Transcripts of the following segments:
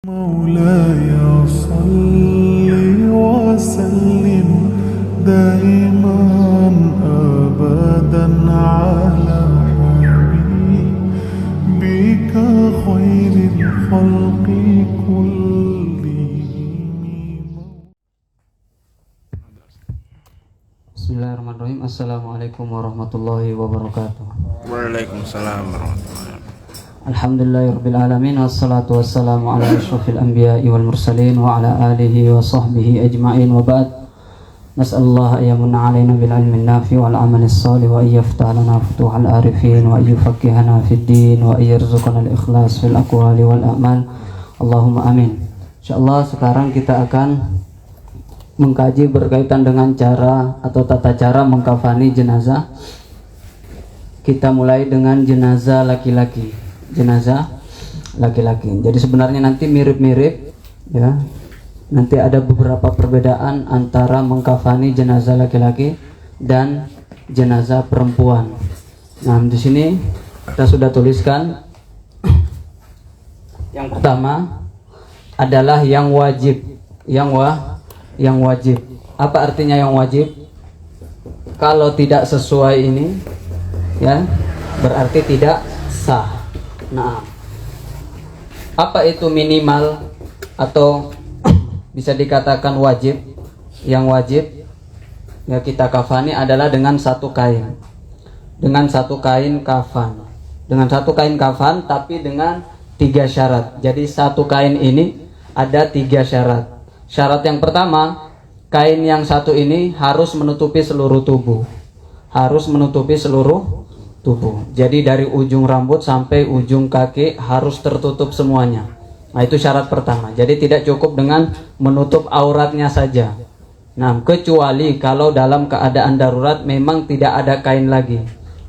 مولاي صل وسلم دائما أبدا على حبيبك خير الخلق كلهم. Bismillahirrahmanirrahim. Assalamualaikum warahmatullahi wabarakatuh. Waalaikumsalam warahmatullahi wabarakatuh. Alhamdulillahirrabbilalamin. Wassalatu wassalamu ala ashrafil anbiya'i wal mursalin wa ala alihi wa sahbihi ajma'in wa ba'd. Nas'alullah ayyamunna alaina bil ilmin nafi wal amalis salih wa ayyafta lana futuhal arifin wa ayyufakihana fid din wa ayyarzuqana al ikhlas fil aqwali wal a'mal. Allahumma amin. Insyaallah sekarang kita akan mengkaji berkaitan dengan cara atau tata cara mengkafani jenazah. Kita mulai dengan jenazah laki-laki. Jadi sebenarnya nanti mirip-mirip ya. Nanti ada beberapa perbedaan antara mengkafani jenazah laki-laki dan jenazah perempuan. Nah, di sini kita sudah tuliskan yang pertama adalah yang wajib. Yang wajib. Apa artinya yang wajib? Kalau tidak sesuai ini ya, berarti tidak sah. Nah, apa itu minimal atau bisa dikatakan wajib? Yang wajib ya kita kafani adalah dengan satu kain. Dengan satu kain kafan. Dengan satu kain kafan tapi dengan 3 syarat. Jadi satu kain ini ada 3 syarat. Syarat yang pertama, kain yang satu ini harus menutupi seluruh tubuh. Harus menutupi seluruh tubuh. Jadi dari ujung rambut sampai ujung kaki harus tertutup semuanya. Nah, itu syarat pertama. Jadi tidak cukup dengan menutup auratnya saja. Nah, kecuali kalau dalam keadaan darurat memang tidak ada kain lagi.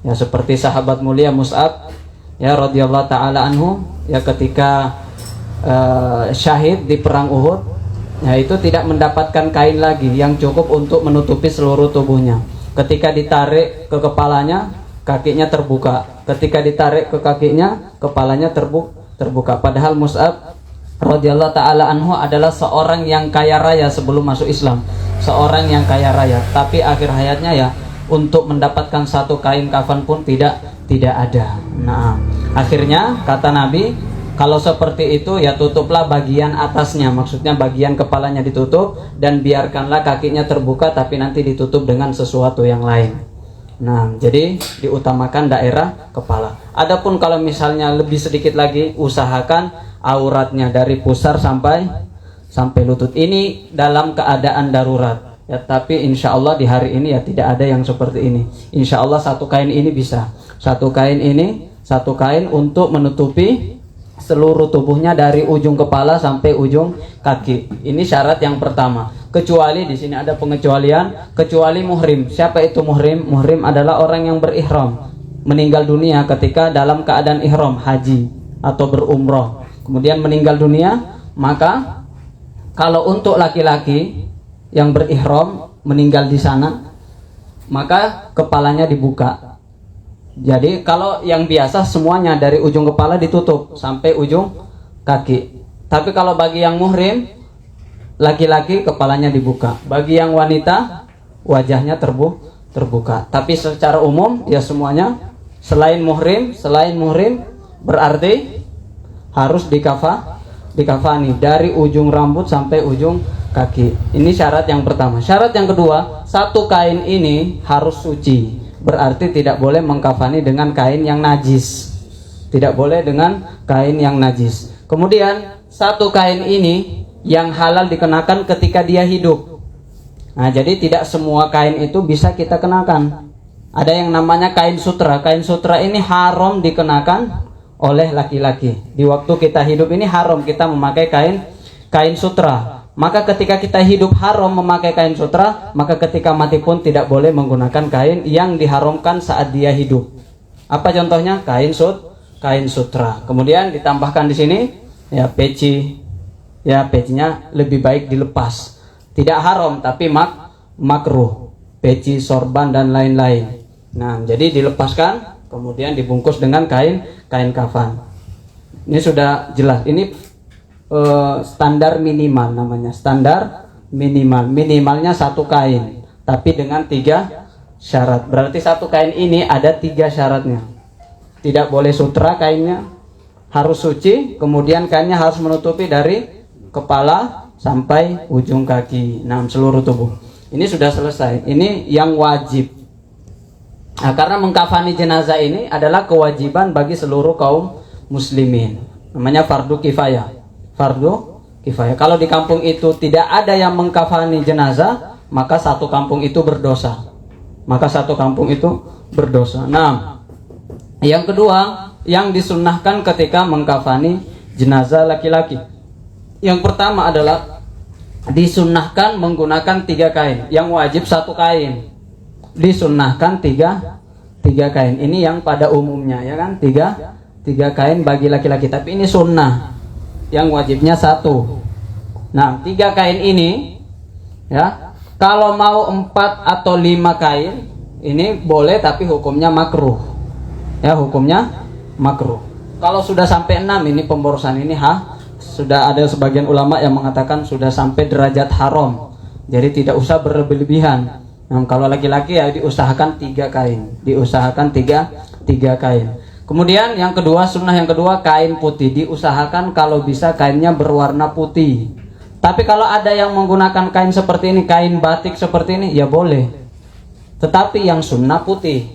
Ya, seperti sahabat mulia Mus'ab ya radhiyallahu taala anhu ya ketika syahid di perang Uhud, ya itu tidak mendapatkan kain lagi yang cukup untuk menutupi seluruh tubuhnya. Ketika ditarik ke kepalanya, kakinya terbuka. Ketika ditarik ke kakinya, kepalanya terbuka. Padahal Mus'ab radhiyallahu taala anhu adalah seorang yang kaya raya sebelum masuk Islam. Seorang yang kaya raya, tapi akhir hayatnya ya untuk mendapatkan satu kain kafan pun tidak ada. Nah, akhirnya kata Nabi, kalau seperti itu ya tutuplah bagian atasnya, maksudnya bagian kepalanya ditutup dan biarkanlah kakinya terbuka tapi nanti ditutup dengan sesuatu yang lain. Nah, jadi diutamakan daerah kepala. Adapun kalau misalnya lebih sedikit lagi, usahakan auratnya dari pusar sampai lutut. Ini dalam keadaan darurat. Ya, tapi insya Allah di hari ini ya tidak ada yang seperti ini. Insya Allah satu kain ini bisa. Satu kain untuk menutupi seluruh tubuhnya dari ujung kepala sampai ujung kaki. Ini syarat yang pertama. Kecuali di sini ada pengecualian, kecuali muhrim. Siapa itu muhrim? Muhrim adalah orang yang berihram, meninggal dunia ketika dalam keadaan ihram haji atau berumrah. Kemudian meninggal dunia, maka kalau untuk laki-laki yang berihram meninggal di sana, maka kepalanya dibuka. Jadi kalau yang biasa semuanya dari ujung kepala ditutup sampai ujung kaki. Tapi kalau bagi yang muhrim, laki-laki kepalanya dibuka. Bagi yang wanita, wajahnya terbuka. Tapi secara umum ya semuanya selain muhrim berarti harus dikafani dari ujung rambut sampai ujung kaki. Ini syarat yang pertama. Syarat yang kedua, satu kain ini harus suci. Berarti tidak boleh mengkafani dengan kain yang najis. Tidak boleh dengan kain yang najis. Kemudian satu kain ini yang halal dikenakan ketika dia hidup. Nah, jadi tidak semua kain itu bisa kita kenakan. Ada yang namanya kain sutra. Kain sutra ini haram dikenakan oleh laki-laki. Di waktu kita hidup ini haram kita memakai kain sutra. Maka ketika kita hidup haram memakai kain sutra, maka ketika mati pun tidak boleh menggunakan kain yang diharamkan saat dia hidup. Apa contohnya? Kain sutra. Kemudian ditambahkan di sini ya peci. Ya, pecinya lebih baik dilepas. Tidak haram tapi makruh. Peci, sorban dan lain-lain. Nah, jadi dilepaskan kemudian dibungkus dengan kain kafan. Ini sudah jelas. Ini standar minimal namanya, standar minimalnya 1 kain, tapi dengan 3 syarat. Berarti 1 kain ini ada 3 syaratnya. Tidak boleh sutra kainnya, harus suci, kemudian kainnya harus menutupi dari kepala sampai ujung kaki, seluruh tubuh. Ini sudah selesai. Ini yang wajib. Nah, karena mengkafani jenazah ini adalah kewajiban bagi seluruh kaum muslimin. Namanya fardu kifayah. Fardu kifayah. Kalau di kampung itu tidak ada yang mengkafani jenazah, maka satu kampung itu berdosa. Nah, yang kedua, yang disunnahkan ketika mengkafani jenazah laki-laki. Yang pertama adalah disunnahkan menggunakan 3 kain. Yang wajib 1 kain. Disunnahkan 3 kain. Ini yang pada umumnya, ya kan? 3 kain bagi laki-laki. Tapi ini sunnah. Yang wajibnya 1. Nah, 3 kain ini, ya, kalau mau 4 atau 5 kain, ini boleh, tapi hukumnya makruh. Ya, hukumnya makruh. Kalau sudah sampai 6, ini pemborosan ini sudah ada sebagian ulama yang mengatakan sudah sampai derajat haram. Jadi tidak usah berlebih-lebihan. Nah, kalau laki-laki ya diusahakan 3 kain. Diusahakan 3 kain. Kemudian yang kedua, sunnah yang kedua, kain putih. Diusahakan kalau bisa kainnya berwarna putih. Tapi kalau ada yang menggunakan kain seperti ini, kain batik seperti ini, ya boleh. Tetapi yang sunnah putih.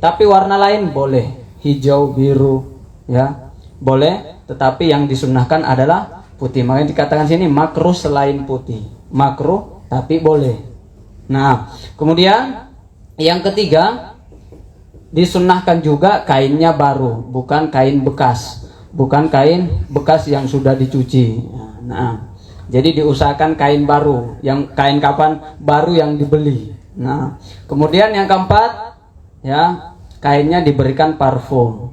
Tapi warna lain boleh. Hijau, biru, ya boleh. Tetapi yang disunnahkan adalah putih. Makanya dikatakan sini makruh selain putih. Makruh tapi boleh. Nah, kemudian yang ketiga, disunnahkan juga kainnya baru, bukan kain bekas. Bukan kain bekas yang sudah dicuci. Nah, jadi diusahakan kain baru, yang kain kafan baru yang dibeli. Nah, kemudian yang keempat, ya, kainnya diberikan parfum,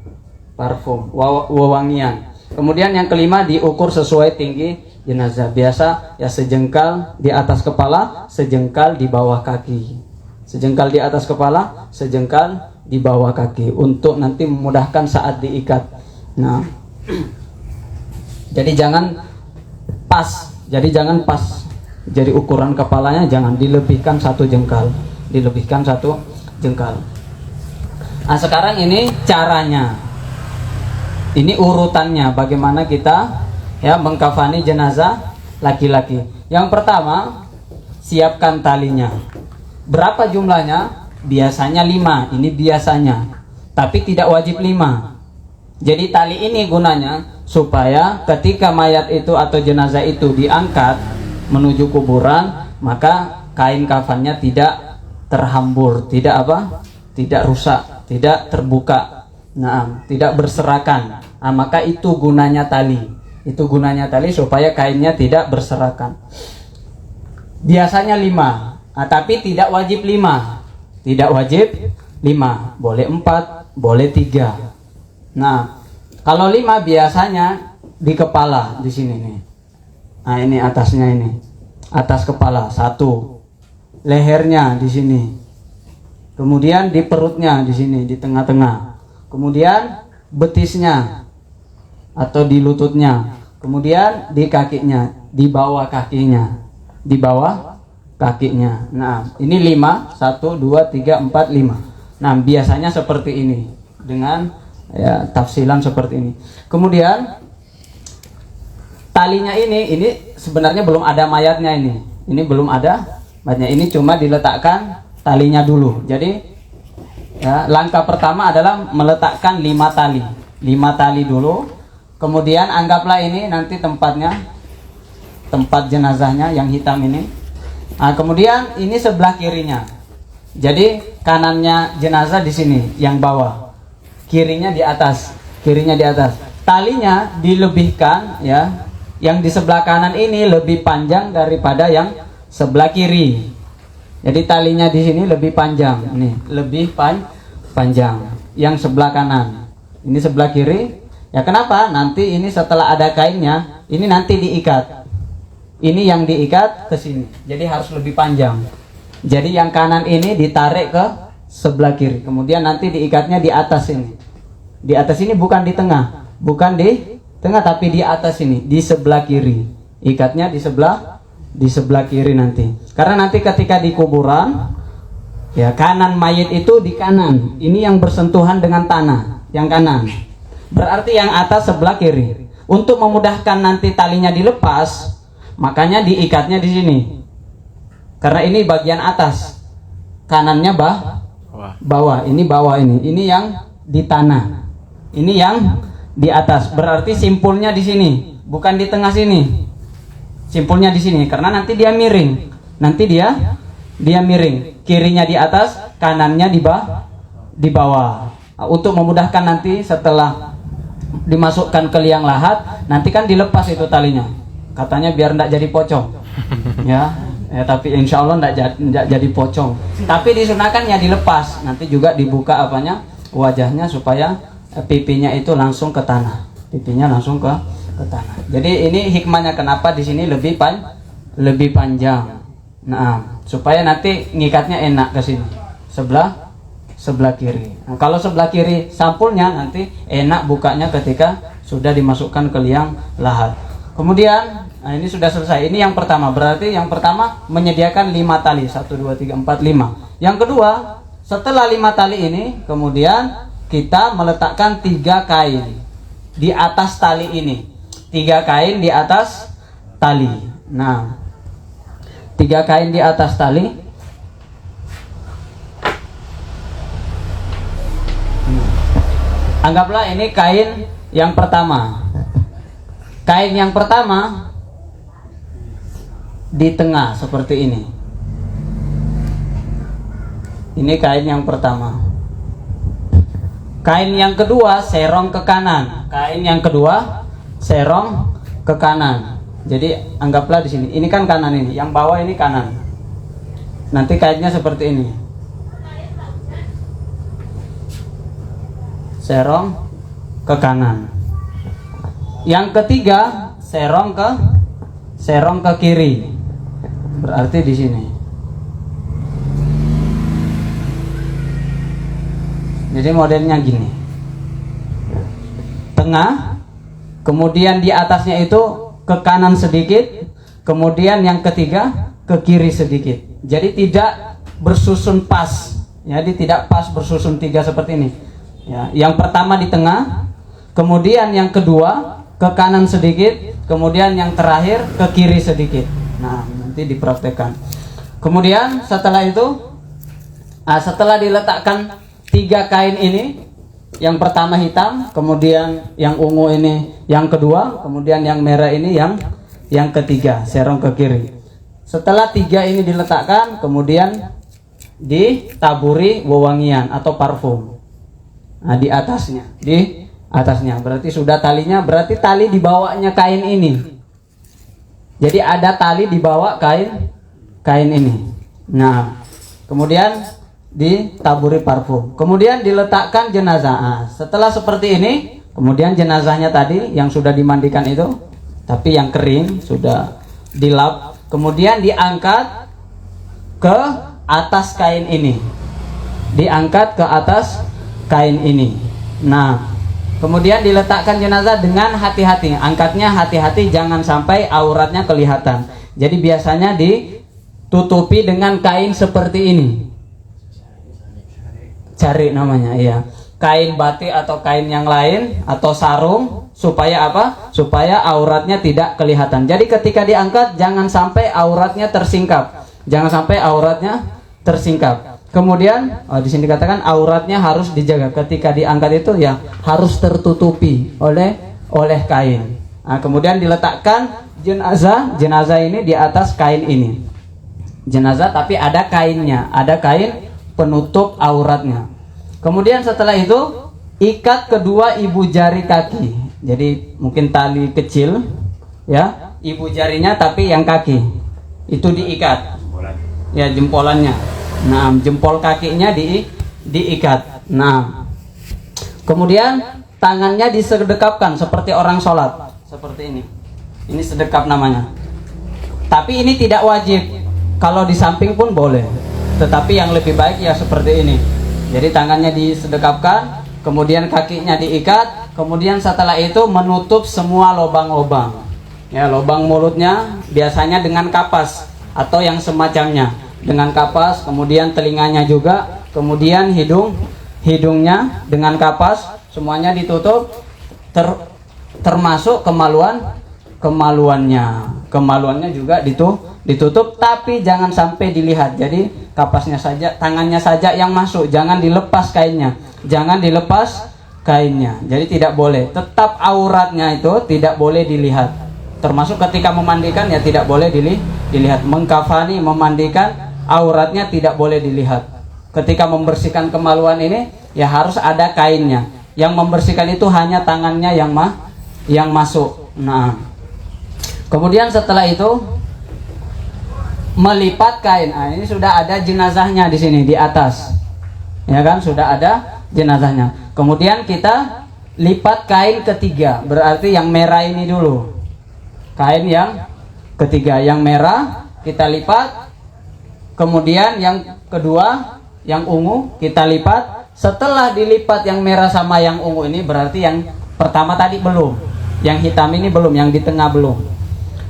wewangian. Kemudian yang kelima, diukur sesuai tinggi jenazah. Biasa ya sejengkal di atas kepala, sejengkal di bawah kaki. Sejengkal di atas kepala, sejengkal di bawah kaki, untuk nanti memudahkan saat diikat. Nah, jadi jangan pas. Jadi ukuran kepalanya jangan dilebihkan 1 jengkal. Nah, sekarang ini caranya. Ini urutannya bagaimana kita ya mengkafani jenazah laki-laki. Yang pertama, siapkan talinya. Berapa jumlahnya? Biasanya 5. Ini biasanya. Tapi tidak wajib 5. Jadi tali ini gunanya supaya ketika mayat itu atau jenazah itu diangkat menuju kuburan, maka kain kafannya tidak terhambur, tidak rusak, tidak terbuka. Nah, tidak berserakan. Nah, maka itu gunanya tali. Supaya kainnya tidak berserakan. Biasanya 5. Nah, tapi tidak wajib 5. Boleh 4, boleh 3. Nah, kalau 5 biasanya di kepala, di sini nih. Nah, ini atasnya ini. Atas kepala 1. Lehernya di sini. Kemudian di perutnya di sini, di tengah-tengah. Kemudian betisnya atau di lututnya. Kemudian di kakinya, di bawah kakinya. Nah, ini 5, 1, 2, 3, 4, 5. Nah, biasanya seperti ini dengan ya tafsilan seperti ini. Kemudian talinya ini sebenarnya belum ada mayatnya ini. Ini belum ada mayatnya. Ini cuma diletakkan talinya dulu. Jadi ya, langkah pertama adalah meletakkan 5 tali. 5 tali dulu. Kemudian anggaplah ini nanti tempat jenazahnya yang hitam ini. Nah, kemudian ini sebelah kirinya. Jadi kanannya jenazah di sini, yang bawah. Kirinya di atas. Talinya dilebihkan ya. Yang di sebelah kanan ini lebih panjang daripada yang sebelah kiri. Jadi talinya di sini lebih panjang. Nih, lebih panjang. Yang sebelah kanan. Ini sebelah kiri. Ya kenapa? Nanti ini setelah ada kainnya, ini nanti diikat. Ini yang diikat ke sini. Jadi harus lebih panjang. Jadi yang kanan ini ditarik ke sebelah kiri. Kemudian nanti diikatnya di atas ini. Di atas ini bukan di tengah, bukan di tengah tapi di atas ini, di sebelah kiri. Ikatnya di sebelah kiri nanti. Karena nanti ketika di kuburan, ya kanan mayit itu di kanan. Ini yang bersentuhan dengan tanah, yang kanan. Berarti yang atas sebelah kiri. Untuk memudahkan nanti talinya dilepas, makanya diikatnya di sini. Karena ini bagian atas, kanannya bawah. Ini bawah ini. Ini yang di tanah. Ini yang di atas. Berarti simpulnya di sini, bukan di tengah sini. Simpulnya di sini. Karena nanti dia miring. Nanti dia miring. Kirinya di atas, kanannya di bawah. Untuk memudahkan nanti setelah dimasukkan ke liang lahat, nanti kan dilepas itu talinya. Katanya biar tidak jadi pocong. Ya, tapi insya Allah tidak jadi pocong. Tapi disunahkan ya dilepas. Nanti juga dibuka apanya, wajahnya supaya pipinya itu langsung ke tanah. Pipinya langsung ke tanah. Jadi ini hikmahnya kenapa di sini lebih panjang. Nah, supaya nanti ngikatnya enak ke sini. Sebelah kiri. Nah, kalau sebelah kiri sampulnya nanti enak bukanya ketika sudah dimasukkan ke liang lahat. Kemudian, nah ini sudah selesai. Ini yang pertama. Berarti yang pertama menyediakan 5 tali. 1, 2, 3, 4, 5. Yang kedua, setelah 5 tali ini, kemudian kita meletakkan 3 kain di atas tali ini. 3 kain di atas tali. Nah, 3 kain di atas tali. Anggaplah ini kain yang pertama. Kain yang pertama di tengah seperti ini. Ini kain yang pertama. Kain yang kedua serong ke kanan. Kain yang kedua serong ke kanan. Jadi anggaplah di sini. Ini kan kanan ini. Yang bawah ini kanan. Nanti kainnya seperti ini. Serong ke kanan. Yang ketiga serong ke kiri. Berarti di sini. Jadi modelnya gini. Tengah, kemudian di atasnya itu ke kanan sedikit, kemudian yang ketiga ke kiri sedikit. Jadi tidak bersusun pas. Jadi tidak pas bersusun 3 seperti ini. Ya, yang pertama di tengah, kemudian yang kedua ke kanan sedikit, kemudian yang terakhir ke kiri sedikit. Nah, nanti dipraktekkan. Kemudian setelah itu, setelah diletakkan 3 kain ini, yang pertama hitam, kemudian yang ungu ini yang kedua, kemudian yang merah ini yang ketiga, serong ke kiri. Setelah 3 ini diletakkan, kemudian ditaburi wewangian atau parfum. Nah, di atasnya berarti sudah talinya, berarti tali di bawahnya kain ini. Jadi ada tali di bawah kain ini. Nah, kemudian ditaburi parfum. Kemudian diletakkan jenazah. Setelah seperti ini, kemudian jenazahnya tadi yang sudah dimandikan itu, tapi yang kering sudah dilap, kemudian diangkat ke atas kain ini. Diangkat ke atas kain ini. Nah, kemudian diletakkan jenazah dengan hati-hati. Angkatnya hati-hati, jangan sampai auratnya kelihatan. Jadi biasanya ditutupi dengan kain seperti ini. Cari namanya, iya. Kain batik atau kain yang lain atau sarung, supaya apa? Supaya auratnya tidak kelihatan. Jadi ketika diangkat jangan sampai auratnya tersingkap. Jangan sampai auratnya tersingkap. Kemudian di sini dikatakan auratnya harus dijaga. Ketika diangkat itu ya harus tertutupi oleh kain. Nah, kemudian diletakkan jenazah ini di atas kain ini. Jenazah tapi ada kainnya, ada kain penutup auratnya. Kemudian setelah itu ikat kedua ibu jari kaki. Jadi mungkin tali kecil ya, ibu jarinya tapi yang kaki itu diikat. Ya, jempolannya. Nah, jempol kakinya diikat. Nah, kemudian tangannya disedekapkan seperti orang sholat, seperti ini. Ini sedekap namanya. Tapi ini tidak wajib. Kalau di samping pun boleh. Tetapi yang lebih baik ya seperti ini. Jadi tangannya disedekapkan, kemudian kakinya diikat, kemudian setelah itu menutup semua lubang-lubang. Ya, lubang mulutnya biasanya dengan kapas atau yang semacamnya, dengan kapas, kemudian telinganya juga, kemudian hidungnya dengan kapas, semuanya ditutup, termasuk kemaluannya juga ditutup, tapi jangan sampai dilihat. Jadi kapasnya saja, tangannya saja yang masuk, jangan dilepas kainnya, jadi tidak boleh, tetap auratnya itu tidak boleh dilihat. Termasuk ketika memandikan ya tidak boleh dilihat. Mengkafani, memandikan, auratnya tidak boleh dilihat. Ketika membersihkan kemaluan ini ya harus ada kainnya. Yang membersihkan itu hanya tangannya yang masuk. Nah, kemudian setelah itu melipat kain. Nah, ini sudah ada jenazahnya di sini di atas. Ya kan, sudah ada jenazahnya. Kemudian kita lipat kain ketiga, berarti yang merah ini dulu. Kain yang ketiga, yang merah kita lipat. Kemudian yang kedua, yang ungu kita lipat. Setelah dilipat yang merah sama yang ungu ini, berarti yang pertama tadi belum, yang hitam ini belum, yang di tengah belum.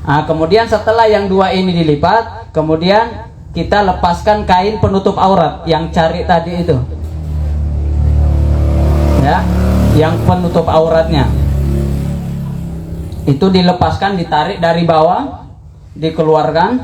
Nah, kemudian setelah yang dua ini dilipat, kemudian kita lepaskan kain penutup aurat yang cari tadi itu, ya, yang penutup auratnya itu dilepaskan, ditarik dari bawah, dikeluarkan.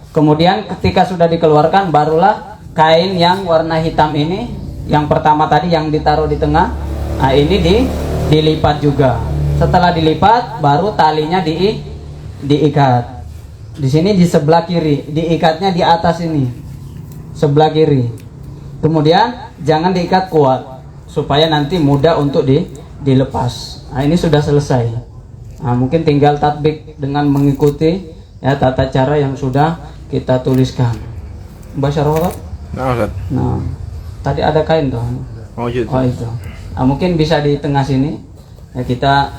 Kemudian ketika sudah dikeluarkan, barulah kain yang warna hitam ini, yang pertama tadi yang ditaruh di tengah, nah ini dilipat juga. Setelah dilipat, baru talinya diikat. Di sini di sebelah kiri, diikatnya di atas ini, sebelah kiri. Kemudian jangan diikat kuat, supaya nanti mudah untuk dilepas. Nah, ini sudah selesai. Nah, mungkin tinggal tatbik dengan mengikuti ya tata cara yang sudah kita tuliskan. Baca rohat. Nah, Ustaz. Nah, tadi ada kain tuh. Oh, gitu. Oh itu. Nah, mungkin bisa di tengah sini. Ya, kita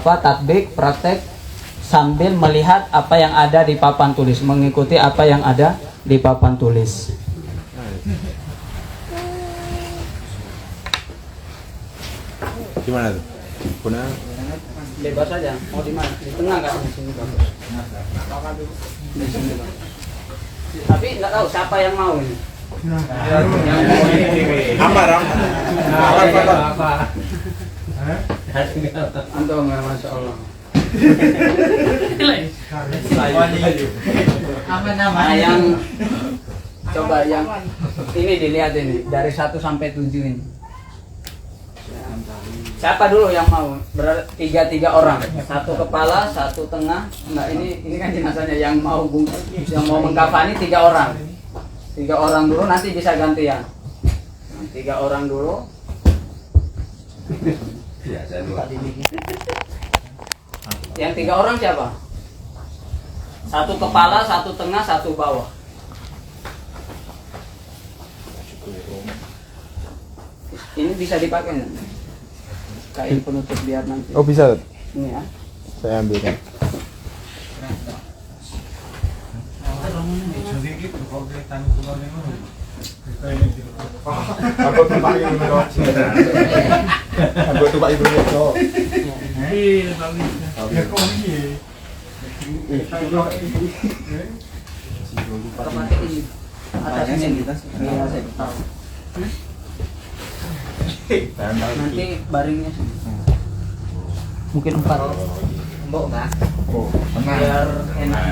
tatbik, praktek sambil melihat apa yang ada di papan tulis, mengikuti apa yang ada di papan tulis. Gimana tuh? Guna Bebas saja, mau di mana? Di tengah nggak? Di sini bagus. Di sini bagus. Tapi nggak tahu siapa yang mau ini. Amar. Antum ya, masya Allah. Nah, yang coba yang ini dilihat ini dari 1 sampai 7 ini. Siapa dulu yang mau? Tiga orang. Satu kepala, satu tengah. Enggak, ini kan jenazahnya yang mau mengkafani 3 orang. 3 orang dulu, nanti bisa gantian. 3 orang dulu. Yang 3 orang siapa? Satu kepala, satu tengah, satu bawah. Ini bisa dipakai nggak? Kain penutup biar nanti. Oh, bisa. Ini ya. Saya ambilkan. Aku tumpah yang menurut. Aku tumpah yang menurut. Atasnya kita tahu. Nanti baringnya mungkin 4 embok nggak? Biar enak.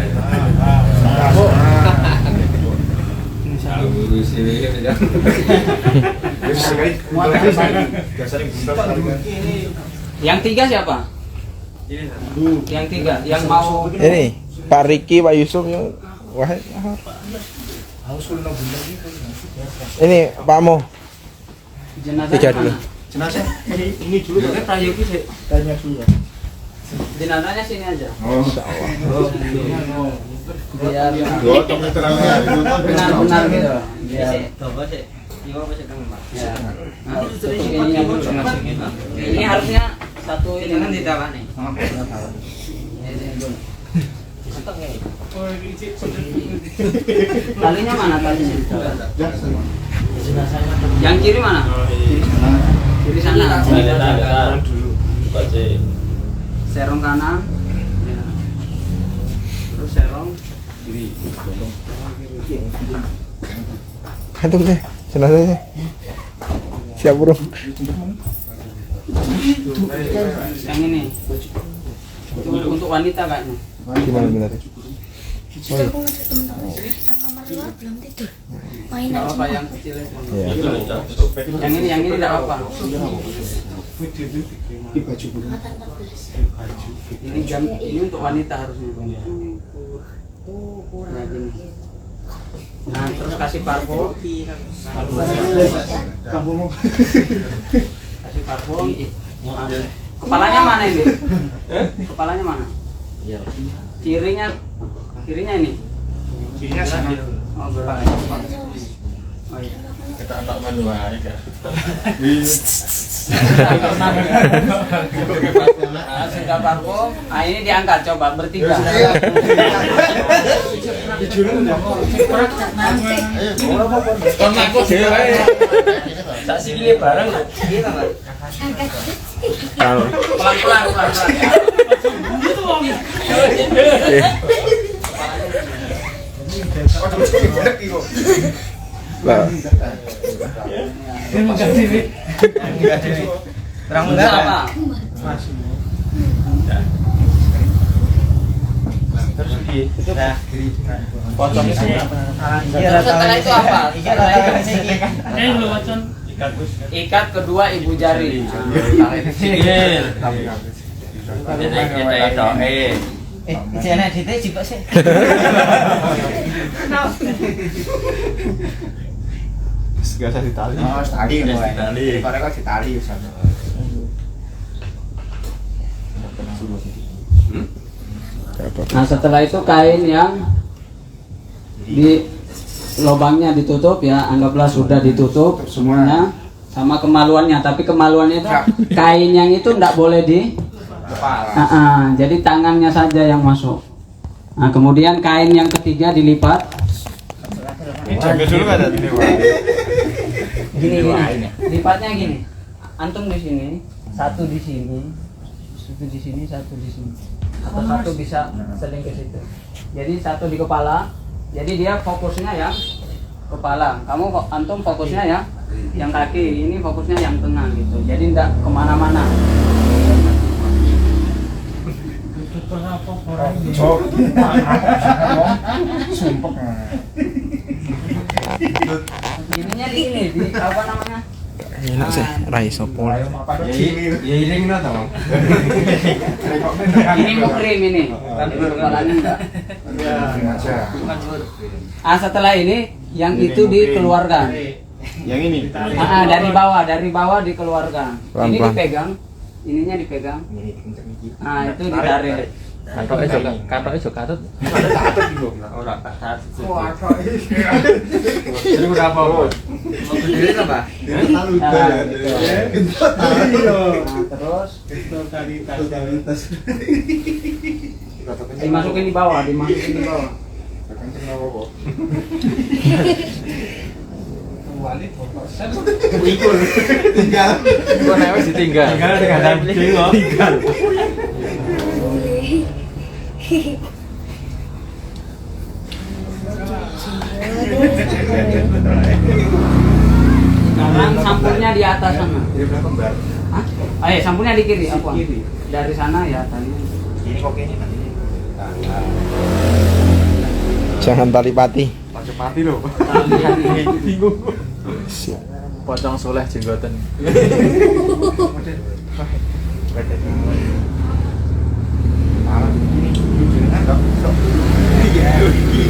Yang 3 siapa? Yang 3 yang mau Ini Pak Riki, Pak Yusuf, Wahid. Ini Pak Mo. jenazah 3 dulu. Jenazah ini dulu. Prayogi sih. Tanya dulu. Jenazahnya sini aja. Oh, insyaallah. Biar benar-benar gitu. Biar ya. Ini harusnya satu ini kan tidak nih. Talinya mana talinya? Yang kiri mana? Kiri sana. Serong kanan. Ya. Terus serong kiri. Aduh deh, jenazahnya. Siap bro. Yang ini. Untuk wanita kayaknya. Gimana benar? Justru aku ngajak temen-temen yang kamar luar belum tidur. Main Enggak aja. apa yang kecil itu. Iya. Yang ini enggak apa. Di baju bulu. Angkatan 14. Ini jam ini untuk wanita harusnya. Nah, gini. Nah, terus kasih parfum. Kamu mau Kasih parfum. Nah, kepalanya mana ini? Kepalanya mana? Kirinya ini. kirinya sana. Oh, berarti. Oh iya. Kita antak manual ya. Nah, sudah parfum. Nah, ini diangkat coba bertiga. Kon aku dhewe. Tak sikile bareng. Kita, Mas. Kalau Pelan-pelan. lah. Terang enggak apa? Setelah itu apa? Ikat kedua ibu jari. Biasa di tali. Oh, tali kan. Tali. Karena kan di tali sana. Nah, setelah itu kain yang di lubangnya ditutup ya, anggaplah sudah ditutup semuanya sama kemaluannya, tapi kemaluannya itu kain yang itu enggak boleh di Kepala. jadi tangannya saja yang masuk. Nah, kemudian kain yang ketiga dilipat Jaga dulu kan tadi nih, Pak. gini. Lipatnya gini. Antum di sini, satu di sini, satu di sini, satu di sini. Atau satu bisa seling ke situ. Jadi satu di kepala. Jadi dia fokusnya yang kepala. Kamu antum fokusnya ya yang kaki. Ini fokusnya yang tengah gitu. Jadi enggak kemana-mana. Sumpah. Ininya di sini, di apa namanya? Enak sih, Rai Sopol. Ya iring na to. Ini mukrim ini. Tapi kepalanya enggak. Ah, setelah ini yang itu dikeluarkan. Yang ini. Dari bawah dikeluarkan. Ini Pelan-pelan. dipegang, ininya dipegang. Nah, itu ditarik. Katoknya juga katut. Takut iku. Ora tak katut. Jadi udah apa? Mau berdiri apa? Nah, gitu. Nah, terus dimasukin di bawah. Ikut tinggal. Kok nek wis ditinggal. Tinggal. Sekarang sampulnya di atas sana. Kembar. Hah? Ayo, sampulnya di kiri. Apa? Kiri. Dari sana ya tadi. Ini kok ini nanti. Jangan tali pati. Pati loh. Bingung. Pocong soleh jenggoten.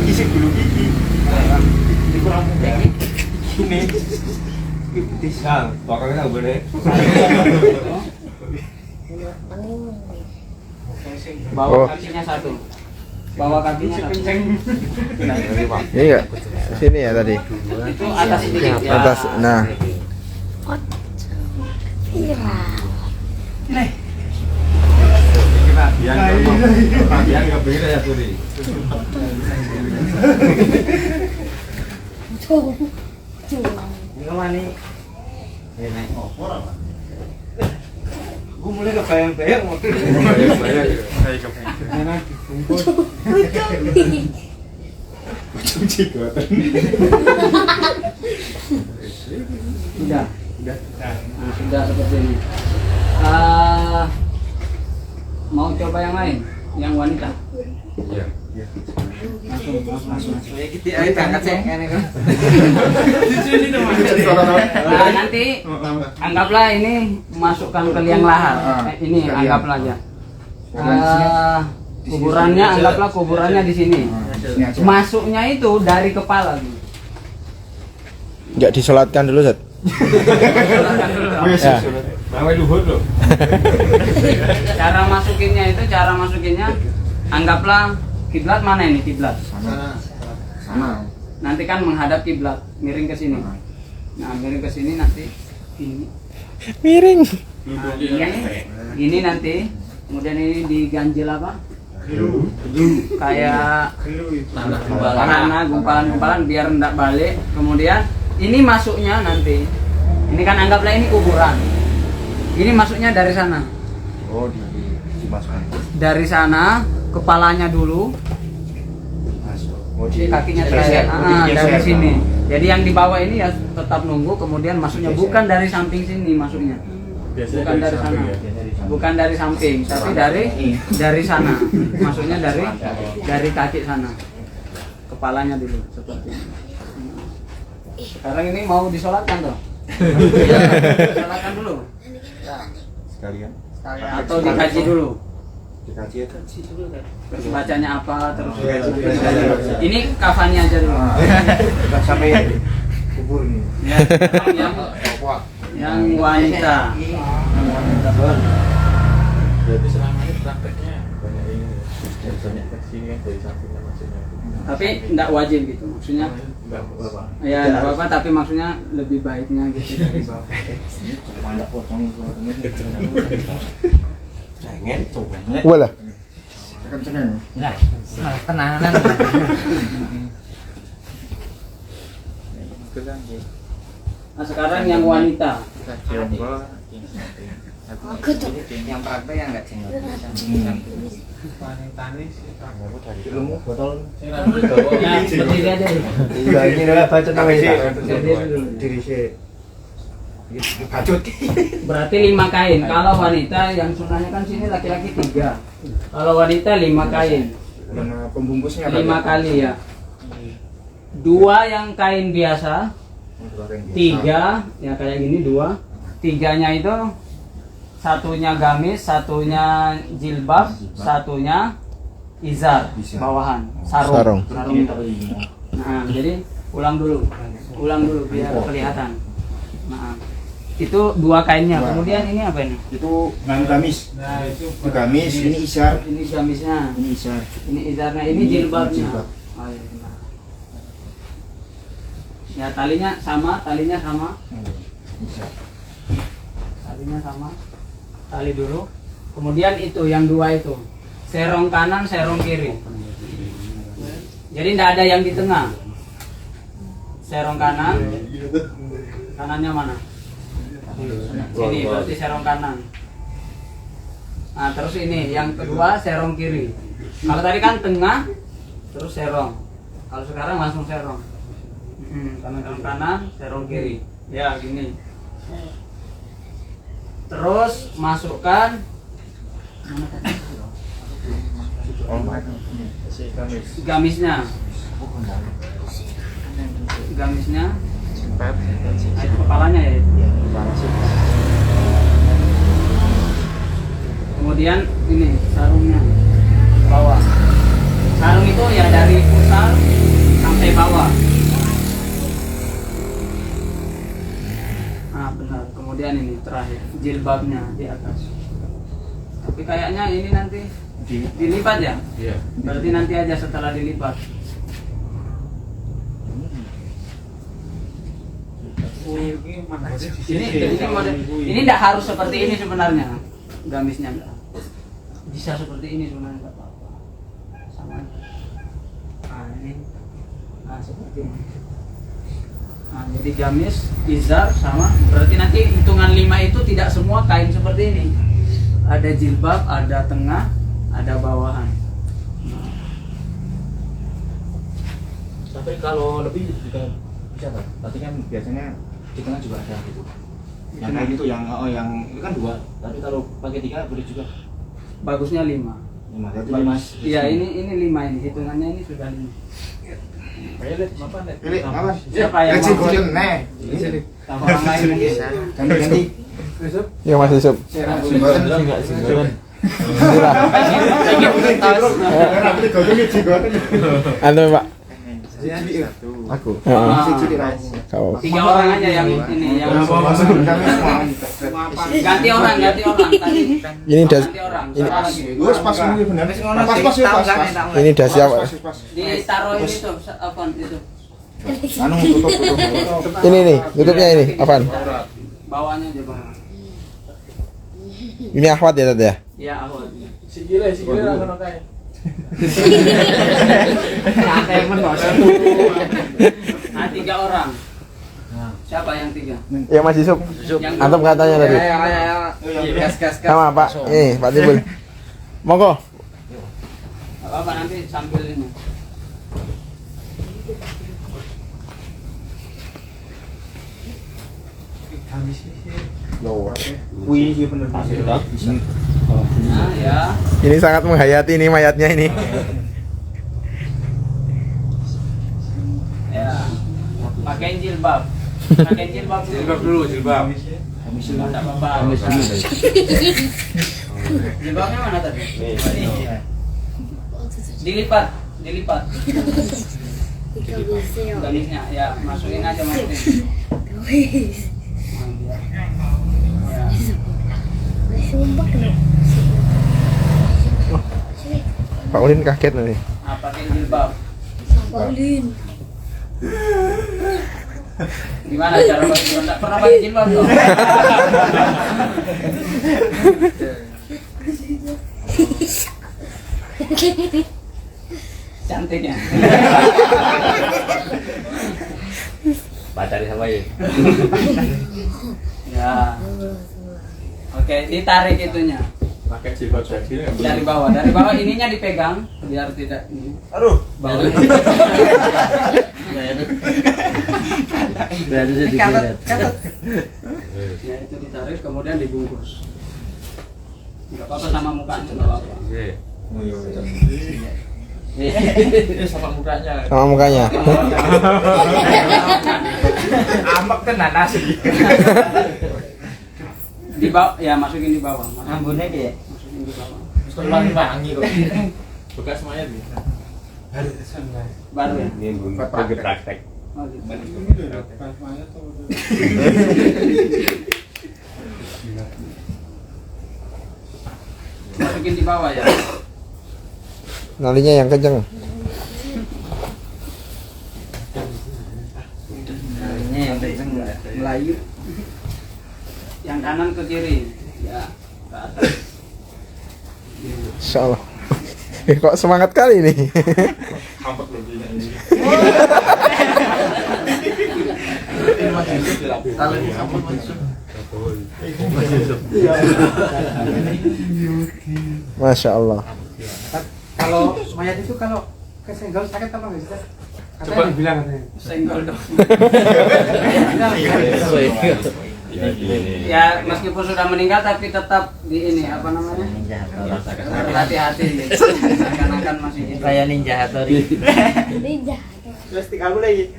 Isi dulu gigi. Ini kurang mudah. Ini. Pisang, pokoknya nggak boleh. Bawa Oh. kakinya satu. Bawa kakinya satu. Ini enggak? Sini ya tadi. Itu atas sedikit ya. Atas. Nah. Iya. Yang nggak beda ya Turi. Tuh. Ngomani. Naik opor apa? Gue mulai kebayang-bayang waktu itu. Bayang-bayang saya kebayang. Enak kumpul. Ujung jigoten. Sudah. Udah. Nah, sudah seperti ini. Mau coba yang lain, yang wanita. Iya. Iya. Masuk. Ya gitu ayo angkat sih ngene kan. Nah, nanti anggaplah ini masukkan ke liang lahat. Ini anggaplah aja. Kuburannya anggaplah kuburannya di sini. Masuknya itu dari kepala. Enggak disolatkan dulu, Zat. Wes Ya. Bawa luhur loh. Cara masukinnya anggaplah kiblat mana ini kiblat? Sana. Nanti kan menghadap kiblat, miring ke sini. Nah, miring ke sini nanti ini. Miring. Nah, ini nanti kemudian ini diganjil apa? Kayak gumpalan biar enggak balik. Kemudian ini masuknya nanti. Ini kan anggaplah ini kuburan. Ini masuknya dari sana. Oh, dimasukkan. Dari sana kepalanya dulu. Masuk. Oh, Kakinya digeser. terakhir dari sini. Jadi yang di bawah ini ya tetap nunggu, kemudian masuknya bukan dari samping sini masuknya. Bukan dari sana. Bukan dari samping, tapi dari sana. Masuknya dari kaki sana. Kepalanya dulu seperti ini. Sekarang ini mau disolatkan toh? Disolatkan dulu. Sekalian. Atau dikaji dulu. Dikaji ya. Terus bacanya apa terus dikaji. Ini kafannya aja dulu. Enggak sampai kubur nih. Ya, yang wanita. Berarti selama ini prakteknya banyak ini. Banyak versi kan dari sampingnya maksudnya. Tapi enggak wajib gitu maksudnya. Enggak apa-apa. Ya enggak apa-apa tapi maksudnya lebih baiknya gitu dari bawah. Mana potong pengen coba. Walah. Tekan seneng. Tenanan. Nah, sekarang yang wanita. Yang praktek yang enggak jenggot. Ilmu botol. Ya, berdiri aja dulu. Enggak ini adalah baca nama ini. Berdiri dulu. Diri sih. Bacut. Berarti 5 kain. Kalau wanita yang sunahnya kan sini laki-laki 3. Kalau wanita 5 kain. Mana pembungkusnya 5 kali ya. 2 yang kain biasa, 3 ya kayak gini 2. 3-nya itu satunya gamis, satunya jilbab, satunya izar bawahan, sarung. Nah, jadi ulang dulu biar kelihatan. Nah, itu 2 kainnya. Kemudian ini apa ini? Itu gamis. Itu gamis, ini isar. Ini gamisnya. Ini isar. Ini izarnya, ini jilbabnya. Jilbab. Oh, iya, benar. Ya talinya sama. Isar. Talinya sama. Tali dulu. Kemudian itu yang 2 itu. Serong kanan, serong kiri. Jadi tidak ada yang di tengah. Serong kanan. Kanannya mana? Sini berarti serong kanan. Nah terus ini yang kedua serong kiri. Kalau tadi kan tengah, terus serong. Kalau sekarang langsung serong. Serong kanan, serong kiri. Ya gini. Terus masukkan gamisnya. Gamisnya. Nah, itu kepalanya ya. Kemudian ini sarungnya bawah. Sarung itu ya dari pusar sampai bawah. Nah benar. Kemudian ini terakhir jilbabnya di atas. Tapi kayaknya ini nanti dilipat ya. Iya. Berarti nanti aja setelah dilipat. Ini tidak harus seperti ini sebenarnya gamisnya enggak. Bisa seperti ini sebenarnya enggak apa-apa. Sama. Nah, ini. Nah, seperti ini. Nah, jadi gamis, izar sama. Berarti nanti hitungan 5 itu tidak semua kain seperti ini. Ada jilbab, ada tengah, ada bawahan. Tapi kalau lebih juga bisa Pak. Tapi kan biasanya di tengah juga ada gitu. Yang kayak gitu yang itu kan 2. Tapi kalau pakai 3 boleh juga. Bagusnya 5. 5. Berarti 5. Iya, ini 5 ini. Hitungannya ini sudah 5. Pilih apa nih? Pilih apa? Siapa yang mau? Sama orang lain mungkin. Ganti. Ya Mas Yusuf. Anu Pak. Aku. Kau. 3 orang aja yang ini yang ganti orang tadi. Ini das Ganti orang. ini- Sekarang lagi. Pas mungkin benar. Pas. ini das siapa? Ditaruh ini tuh apa itu? Anu tutup. Ini nih, tutupnya ini. Apaan? Bawahnya aja bang. Ini akhwat ya tadi ya? Iya awal. Sikile akan kayak. Santai menos. Nah 3 orang. Siapa yang 3? Ya Mas Yusuf. Yang Antum katanya tadi. gas. Sama Pak. Ini Pak Timbul. Monggo. Apa nanti sambil ini. Wih, iya bener. Nah ya. Ini sangat menghayati ini mayatnya ini. Ya. Pakai jilbab. Pakai jilbab dulu. Jilbab. Enggak apa-apa. Jilbabnya mana tadi? Dilipat. Gamisnya ya, masukin aja masukin. Ya. Pak Ulin kaget nih. Nah, pakai jilbab. Gimana cara pakai jilbab? Nggak pernah pakai jilbab dong. Cantiknya. Pacar sama ya. Ya. Oke, ditarik itunya Pakai jilbab seksi enggak? dari bawah. Dari bawah ininya dipegang biar tidak ini. Aduh. Bawah. Ya itu ditarik kemudian dibungkus. Enggak apa-apa sama mukanya, enggak apa-apa. Sama mukanya. Sama mukanya. Ambek tenan asli. Di bawah, ya masukin di bawah. Ambune ki. Masukin di bawah. Tulang wangi kok. Bekas mayat nih. Baru ya. Lagi praktek. Oh, gitu. Masukin di bawah ya. Nalinya yang kenceng. Melayu. Yang kanan ke kiri. Ya, ke atas. Insyaallah. Kok semangat kali nih. Hampet lebih ini. Masya Allah. Kalau mayat itu kalau kesenggol sakit apa nggak sih? Katanya Coba. dibilang katanya. Senggol dong. Ya, meskipun sudah meninggal tapi tetap di ini apa namanya? Berhati-hati gitu. Seakan-akan masih hidup. Kayak ninja Hattori. Terus 30 lagi.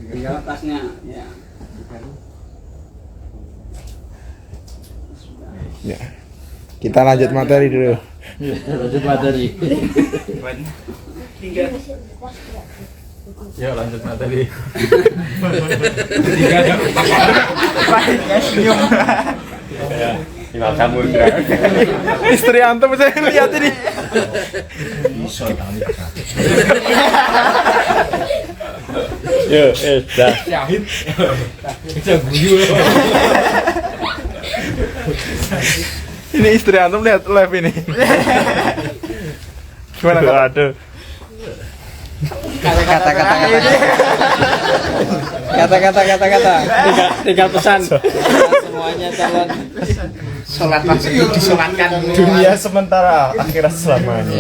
Tinggal tasnya ya. Ya. Kita lanjut materi dulu. Lanjut materi. Ya lanjut materi. Ya, tinggal kamu Istri antum saya lihat ini. Yo, dah. Syahid. Ini istri antum lihat live ini. Gimana Kak? Aduh. Kata. Tiga pesan. Semuanya calon. Sholat langsung disolatkan. Dunia sementara, akhirat selamanya.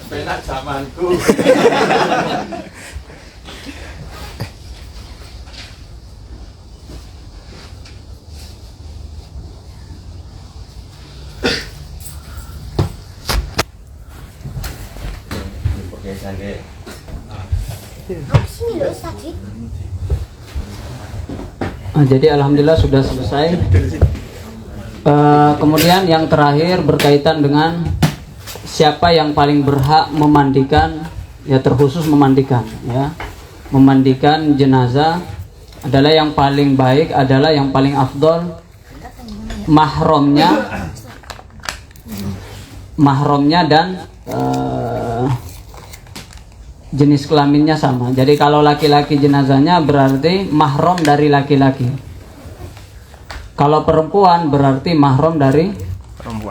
Penak zamanku. Sini loh tadi. Jadi alhamdulillah sudah selesai. Kemudian yang terakhir berkaitan dengan siapa yang paling berhak memandikan, ya terkhusus memandikan, ya memandikan jenazah adalah yang paling baik, adalah yang paling afdol mahramnya dan jenis kelaminnya sama. Jadi kalau laki-laki jenazahnya berarti mahram dari laki-laki. Kalau perempuan berarti mahram dari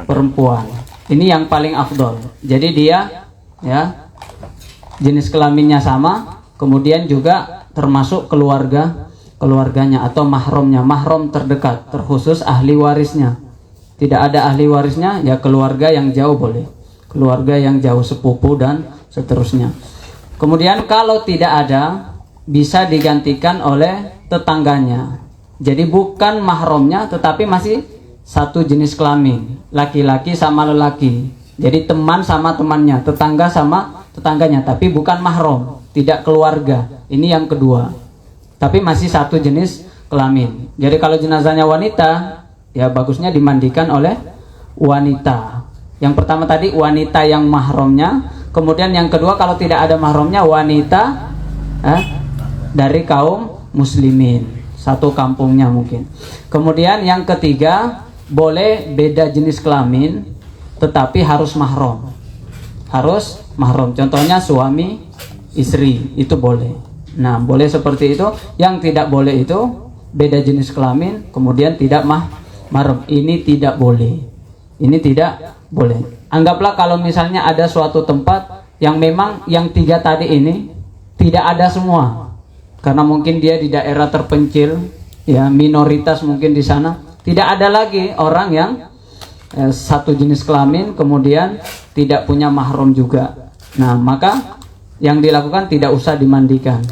perempuan. Ini yang paling afdol. Jadi dia ya jenis kelaminnya sama, kemudian juga termasuk keluarganya atau mahramnya, mahram terdekat, terkhusus ahli warisnya. Tidak ada ahli warisnya, ya keluarga yang jauh boleh. Keluarga yang jauh, sepupu dan seterusnya. Kemudian kalau tidak ada, bisa digantikan oleh tetangganya. Jadi bukan mahramnya, tetapi masih satu jenis kelamin, laki-laki sama lelaki. Jadi teman sama temannya, tetangga sama tetangganya, tapi bukan mahram, tidak keluarga. Ini yang kedua. Tapi masih satu jenis kelamin. Jadi kalau jenazahnya wanita, ya bagusnya dimandikan oleh wanita. Yang pertama tadi wanita yang mahramnya, kemudian yang kedua kalau tidak ada mahramnya wanita dari kaum muslimin, satu kampungnya mungkin. Kemudian yang ketiga, boleh beda jenis kelamin tetapi harus mahram. Harus mahram. Contohnya suami istri, itu boleh. Nah, boleh seperti itu. Yang tidak boleh itu beda jenis kelamin kemudian tidak mahram. Ini tidak boleh. Ini tidak boleh. Anggaplah kalau misalnya ada suatu tempat yang memang yang tiga tadi ini tidak ada semua. Karena mungkin dia di daerah terpencil, ya minoritas mungkin di sana. Tidak ada lagi orang yang satu jenis kelamin kemudian tidak punya mahram juga. Nah, maka yang dilakukan tidak usah dimandikan.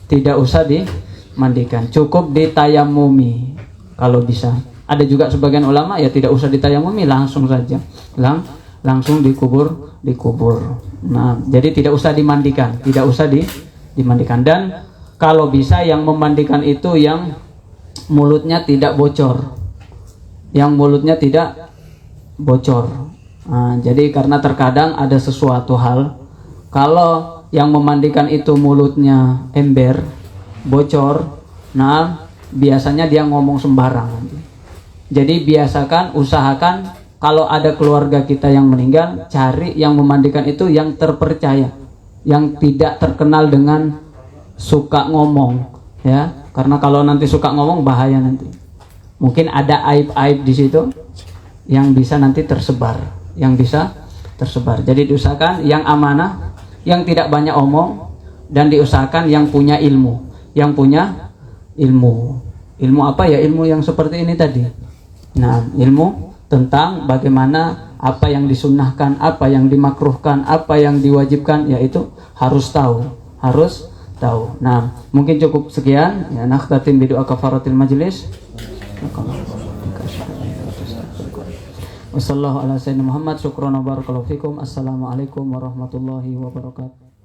Tidak usah dimandikan. Cukup ditayamumi kalau bisa. Ada juga sebagian ulama ya tidak usah ditayamumi, langsung saja. Langsung dikubur. Nah, jadi tidak usah dimandikan, tidak usah dimandikan. Dan kalau bisa yang memandikan itu yang mulutnya tidak bocor. Yang mulutnya tidak bocor. Nah, jadi karena terkadang ada sesuatu hal, kalau yang memandikan itu mulutnya ember, bocor, nah biasanya dia ngomong sembarang. Jadi biasakan, usahakan kalau ada keluarga kita yang meninggal, cari yang memandikan itu yang terpercaya, yang tidak terkenal dengan suka ngomong, ya. Karena kalau nanti suka ngomong bahaya nanti. Mungkin ada aib-aib di situ yang bisa nanti tersebar, Jadi diusahakan yang amanah, yang tidak banyak omong, dan diusahakan yang punya ilmu, Ilmu apa ya? Ilmu yang seperti ini tadi. Nah, ilmu tentang bagaimana apa yang disunnahkan, apa yang dimakruhkan, apa yang diwajibkan, yaitu harus tahu. Nah, mungkin cukup sekian. Ya, nakhtatim bidu'a kafaratil majlis. Wassallallahu ala sayyidina Muhammad. Syukran wa barakallahu fikum. Assalamualaikum warahmatullahi wabarakatuh.